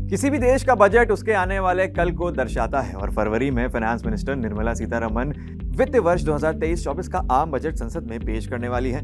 किसी भी देश का बजट उसके आने वाले कल को दर्शाता है और फरवरी में फाइनेंस मिनिस्टर निर्मला सीतारमण वित्त वर्ष 2023-24 का आम बजट संसद में पेश करने वाली है।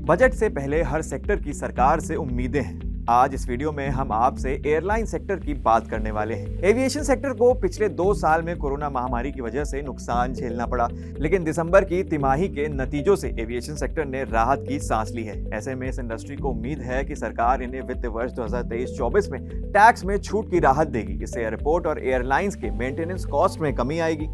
बजट से पहले हर सेक्टर की सरकार से उम्मीदें हैं। आज इस वीडियो में हम आपसे एयरलाइन सेक्टर की बात करने वाले हैं। एविएशन सेक्टर को पिछले 2 साल में कोरोना महामारी की वजह से नुकसान झेलना पड़ा, लेकिन दिसंबर की तिमाही के नतीजों से एविएशन सेक्टर ने राहत की सांस ली है। ऐसे में इस इंडस्ट्री को उम्मीद है कि सरकार इन्हें वित्त वर्ष 2023-24 में टैक्स में छूट की राहत देगी। इससे एयरपोर्ट और एयरलाइंस के मेंटेनेंस कॉस्ट में कमी आएगी।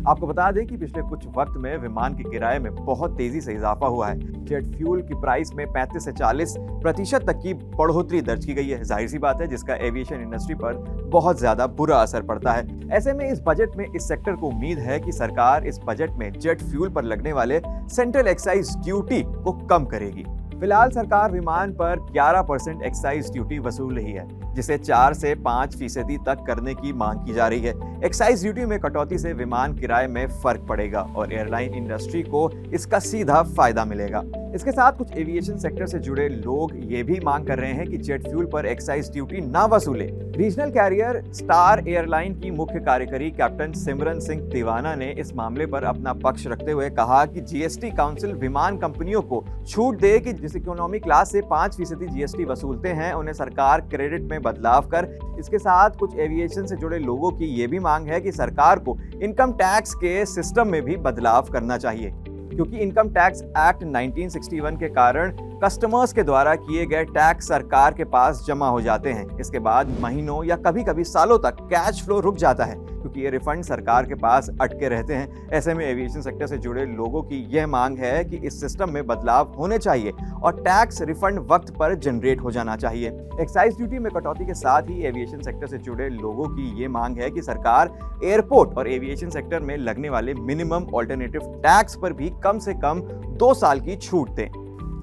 आपको बता दें कि पिछले कुछ वक्त में विमान के किराए में बहुत तेजी से इजाफा हुआ है। जेट फ्यूल की प्राइस में 35 से 40% तक की बढ़ोतरी दर्ज की गई है। जाहिर सी बात है, जिसका एविएशन इंडस्ट्री पर बहुत ज्यादा बुरा असर पड़ता है। ऐसे में इस बजट में इस सेक्टर को उम्मीद है कि सरकार इस बजट में जेट फ्यूल पर लगने वाले सेंट्रल एक्साइज ड्यूटी को कम करेगी। फिलहाल सरकार विमान पर 11% एक्साइज ड्यूटी वसूल रही है, जिसे 4 से 5% तक करने की मांग की जा रही है। एक्साइज ड्यूटी में कटौती से विमान किराए में फर्क पड़ेगा और एयरलाइन इंडस्ट्री को इसका सीधा फायदा मिलेगा। इसके साथ कुछ एविएशन सेक्टर से जुड़े लोग ये भी मांग कर रहे हैं कि जेट फ्यूल पर एक्साइज ड्यूटी ना वसूले। रीजनल कैरियर स्टार एयरलाइन की मुख्य कार्यकारी कैप्टन सिमरन सिंह तिवाना ने इस मामले पर अपना पक्ष रखते हुए कहा कि जीएसटी काउंसिल विमान कंपनियों को छूट दे कि जिस इकोनॉमी क्लास से 5% जीएसटी वसूलते हैं, उन्हें सरकार क्रेडिट में बदलाव कर। इसके साथ कुछ एविएशन से जुड़े लोगों की ये भी मांग है कि सरकार को इनकम टैक्स के सिस्टम में भी बदलाव करना चाहिए, क्योंकि इनकम टैक्स एक्ट 1961 के कारण कस्टमर्स के द्वारा किए गए टैक्स सरकार के पास जमा हो जाते हैं। इसके बाद महीनों या कभी-कभी सालों तक कैश फ्लो रुक जाता है, क्योंकि ये रिफंड सरकार के पास अटके रहते हैं। ऐसे में एविएशन सेक्टर से जुड़े लोगों की यह मांग है कि इस सिस्टम में बदलाव होने चाहिए और टैक्स रिफंड वक्त पर जनरेट हो जाना चाहिए। एक्साइज ड्यूटी में कटौती के साथ ही एविएशन सेक्टर से जुड़े लोगों की ये मांग है कि सरकार एयरपोर्ट और एविएशन सेक्टर में लगने वाले मिनिमम ऑल्टरनेटिव टैक्स पर भी कम से कम 2 साल की छूट दें।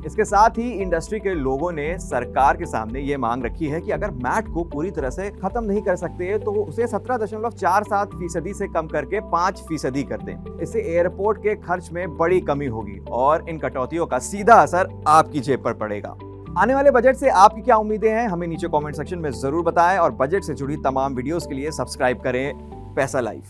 इसके साथ ही इंडस्ट्री के लोगों ने सरकार के सामने ये मांग रखी है कि अगर मैट को पूरी तरह से खत्म नहीं कर सकते तो उसे 17.47% से कम करके 5% कर दें। इससे एयरपोर्ट के खर्च में बड़ी कमी होगी और इन कटौतियों का सीधा असर आपकी जेब पर पड़ेगा। आने वाले बजट से आपकी क्या उम्मीदें हैं, हमें नीचे कमेंट सेक्शन में जरूर बताएं और बजट से जुड़ी तमाम वीडियोस के लिए सब्सक्राइब करें पैसा लाइव।